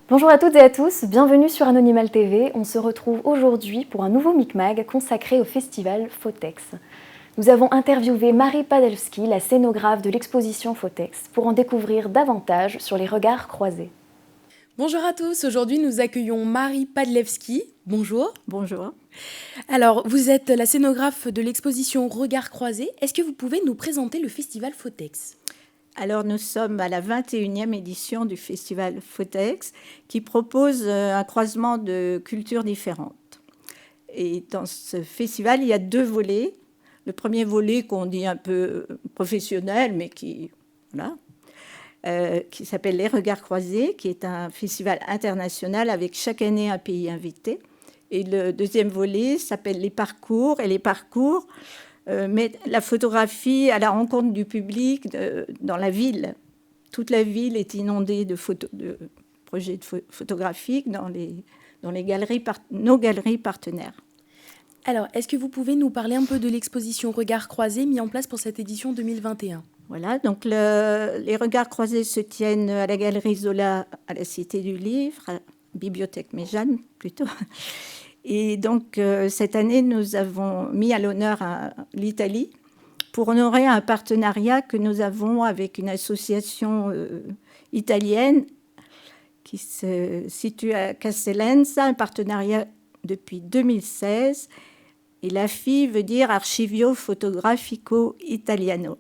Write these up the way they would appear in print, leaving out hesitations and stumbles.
Bonjour à toutes et à tous, bienvenue sur Anonymal TV. On se retrouve aujourd'hui pour un nouveau Micmag consacré au festival Photex. Nous avons interviewé Marie Padelski, la scénographe de l'exposition Photex, pour en découvrir davantage sur les regards croisés. Bonjour à tous, aujourd'hui nous accueillons Marie Padlewski. Bonjour. Bonjour. Alors, vous êtes la scénographe de l'exposition Regards croisés. Est-ce que vous pouvez nous présenter le festival Photex ? Alors, nous sommes à la 21e édition du festival Photex qui propose un croisement de cultures différentes. Et dans ce festival, il y a deux volets. Le premier volet qu'on dit un peu professionnel, mais qui s'appelle Les Regards croisés, qui est un festival international avec chaque année un pays invité. Et le deuxième volet s'appelle Les Parcours. Et les parcours mettent la photographie à la rencontre du public dans la ville. Toute la ville est inondée de projets photographiques dans les galeries, nos galeries partenaires. Alors, est-ce que vous pouvez nous parler un peu de l'exposition Regards croisés mise en place pour cette édition 2021 ? Voilà, donc les Regards croisés se tiennent à la Galerie Zola, à la Cité du Livre, à la Bibliothèque Méjeanne plutôt. Et donc, cette année, nous avons mis à l'honneur l'Italie pour honorer un partenariat que nous avons avec une association italienne qui se situe à Castellenza, un partenariat depuis 2016. Et l'AFI veut dire Archivio Fotografico Italiano.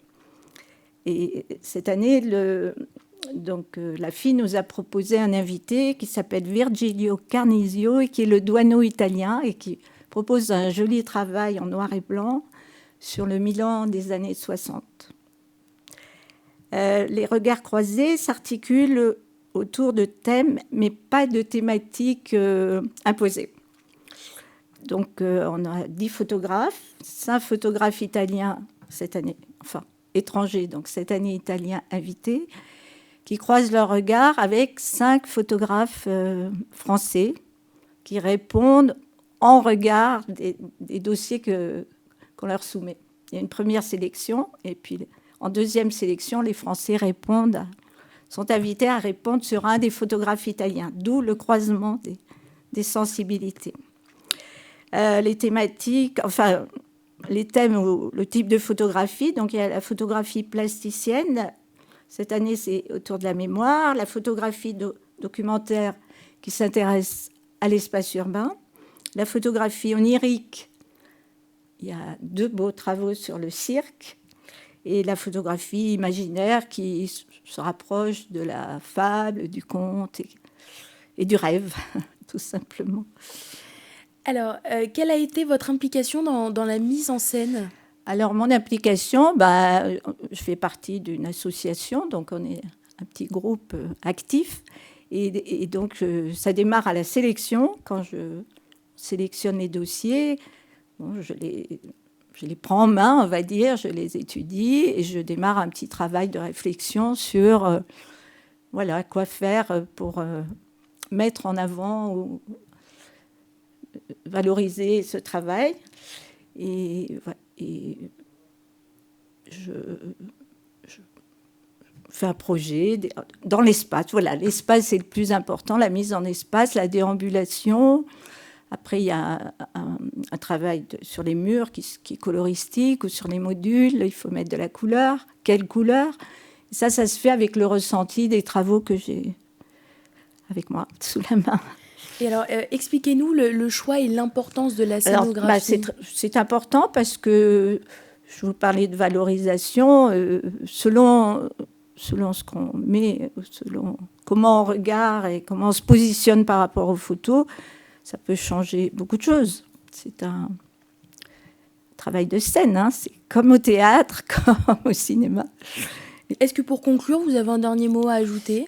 Et cette année, l'AFI nous a proposé un invité qui s'appelle Virgilio Carnisio et qui est le douaneau italien et qui propose un joli travail en noir et blanc sur le Milan des années 60. Les regards croisés s'articulent autour de thèmes, mais pas de thématiques imposées. Donc, on a 10 photographes, 5 photographes italiens cette année, enfin étrangers, donc cette année italiens invités, qui croisent leurs regards avec 5 photographes français qui répondent en regard des dossiers qu'on leur soumet. Il y a une première sélection, et puis en deuxième sélection, les Français sont invités à répondre sur un des photographes italiens, d'où le croisement des sensibilités. Les thématiques, enfin, les thèmes ou le type de photographie, donc il y a la photographie plasticienne. Cette année, c'est autour de la mémoire, la photographie documentaire qui s'intéresse à l'espace urbain, la photographie onirique, il y a 2 beaux travaux sur le cirque, et la photographie imaginaire qui se rapproche de la fable, du conte et du rêve, tout simplement. Alors, quelle a été votre implication dans la mise en scène ? Alors, mon implication, je fais partie d'une association, donc on est un petit groupe actif. Et donc, ça démarre à la sélection. Quand je sélectionne les dossiers, je les prends en main, on va dire, je les étudie et je démarre un petit travail de réflexion sur quoi faire pour mettre en avant ou valoriser ce travail. Et je fais un projet dans l'espace. Voilà, l'espace, c'est le plus important, la mise en espace, la déambulation. Après, il y a un travail sur les murs qui est coloristique ou sur les modules. Il faut mettre de la couleur. Quelle couleur ? Ça se fait avec le ressenti des travaux que j'ai avec moi, sous la main. Et alors, expliquez-nous le choix et l'importance de la scénographie. C'est important parce que je vous parlais de valorisation. Selon ce qu'on met, selon comment on regarde et comment on se positionne par rapport aux photos, ça peut changer beaucoup de choses. C'est un travail de scène, hein. C'est comme au théâtre, comme au cinéma. Est-ce que pour conclure, vous avez un dernier mot à ajouter ?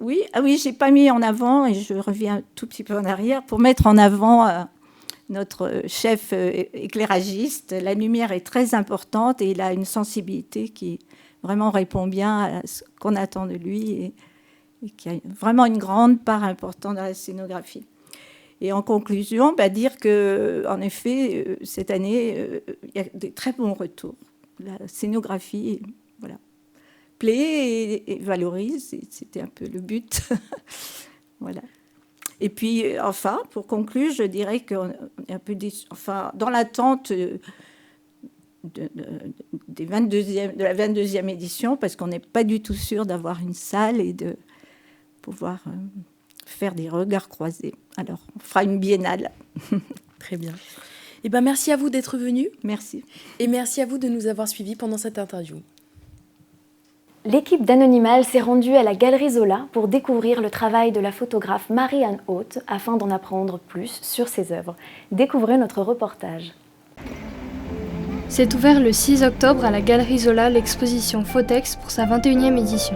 Oui, j'ai pas mis en avant, et je reviens un tout petit peu en arrière, pour mettre en avant notre chef éclairagiste. La lumière est très importante et il a une sensibilité qui vraiment répond bien à ce qu'on attend de lui et qui a vraiment une grande part importante dans la scénographie. Et en conclusion, dire qu'en effet, cette année, il y a des très bons retours. La scénographie, plaît et valorise, c'était un peu le but. Voilà. Et puis, enfin, pour conclure, je dirais qu'on est un peu dans l'attente de la 22e édition, parce qu'on n'est pas du tout sûr d'avoir une salle et de pouvoir faire des regards croisés. Alors, on fera une biennale. Très bien. Eh ben, merci à vous d'être venu. Merci. Et merci à vous de nous avoir suivis pendant cette interview. L'équipe d'Anonymal s'est rendue à la Galerie Zola pour découvrir le travail de la photographe Marie-Anne Haute afin d'en apprendre plus sur ses œuvres. Découvrez notre reportage. S'est ouvert le 6 octobre à la Galerie Zola l'exposition Photex pour sa 21e édition.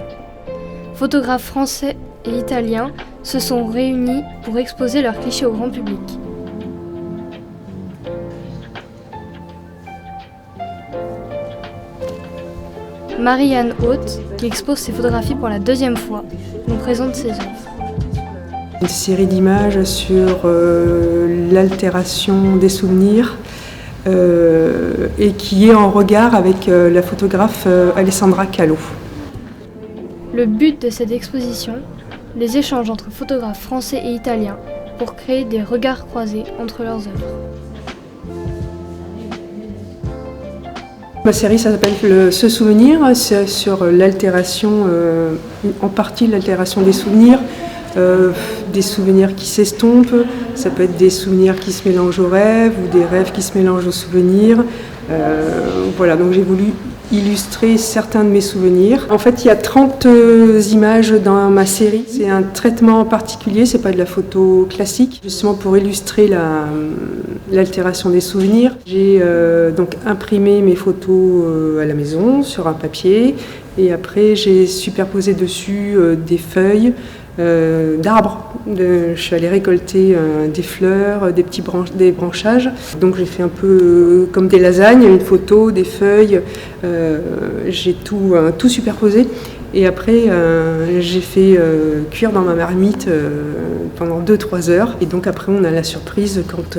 Photographes français et italiens se sont réunis pour exposer leurs clichés au grand public. Marie-Anne Haute, qui expose ses photographies pour la 2e fois, nous présente ses œuvres. Une série d'images sur l'altération des souvenirs et qui est en regard avec la photographe Alessandra Calo. Le but de cette exposition, les échanges entre photographes français et italiens pour créer des regards croisés entre leurs œuvres. Ma série s'appelle Ce souvenir, c'est sur l'altération, en partie l'altération des souvenirs qui s'estompent, ça peut être des souvenirs qui se mélangent aux rêves ou des rêves qui se mélangent aux souvenirs. Voilà, donc j'ai voulu illustrer certains de mes souvenirs. En fait, il y a 30 images dans ma série. C'est un traitement particulier, c'est pas de la photo classique, justement pour illustrer l'altération des souvenirs. J'ai donc imprimé mes photos à la maison sur un papier et après j'ai superposé dessus des feuilles d'arbres. Je suis allée récolter des fleurs, des branchages. Donc j'ai fait un peu comme des lasagnes, une photo, des feuilles. J'ai tout superposé. Et après, j'ai fait cuire dans ma marmite pendant 2-3 heures. Et donc après, on a la surprise quand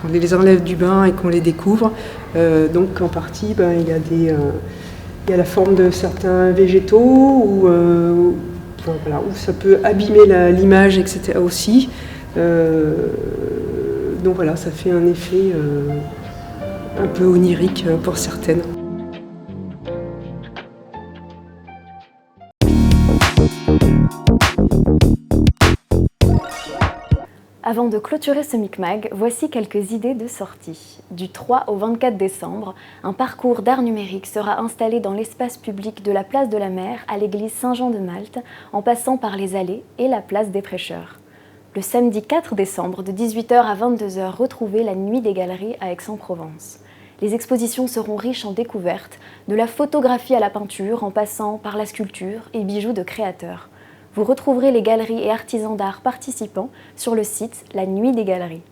on les enlève du bain et qu'on les découvre. Donc en partie, il y a la forme de certains végétaux ou voilà, où ça peut abîmer l'image, etc. aussi. Donc voilà, ça fait un effet un peu onirique pour certaines. Avant de clôturer ce Micmag, voici quelques idées de sortie. Du 3 au 24 décembre, un parcours d'art numérique sera installé dans l'espace public de la place de la Mer à l'église Saint-Jean-de-Malte, en passant par les allées et la place des Prêcheurs. Le samedi 4 décembre, de 18h à 22h, retrouvez la Nuit des Galeries à Aix-en-Provence. Les expositions seront riches en découvertes, de la photographie à la peinture, en passant par la sculpture et bijoux de créateurs. Vous retrouverez les galeries et artisans d'art participants sur le site La Nuit des Galeries.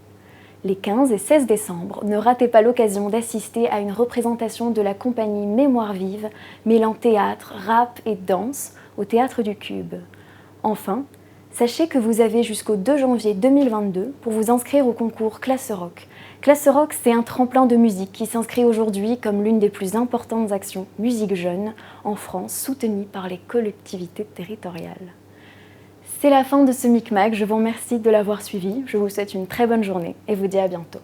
Les 15 et 16 décembre, ne ratez pas l'occasion d'assister à une représentation de la compagnie Mémoire Vive, mêlant théâtre, rap et danse au Théâtre du Cube. Enfin, sachez que vous avez jusqu'au 2 janvier 2022 pour vous inscrire au concours Classe Rock. Classe Rock, c'est un tremplin de musique qui s'inscrit aujourd'hui comme l'une des plus importantes actions musique jeune en France, soutenue par les collectivités territoriales. C'est la fin de ce Micmac, je vous remercie de l'avoir suivi, je vous souhaite une très bonne journée et vous dis à bientôt.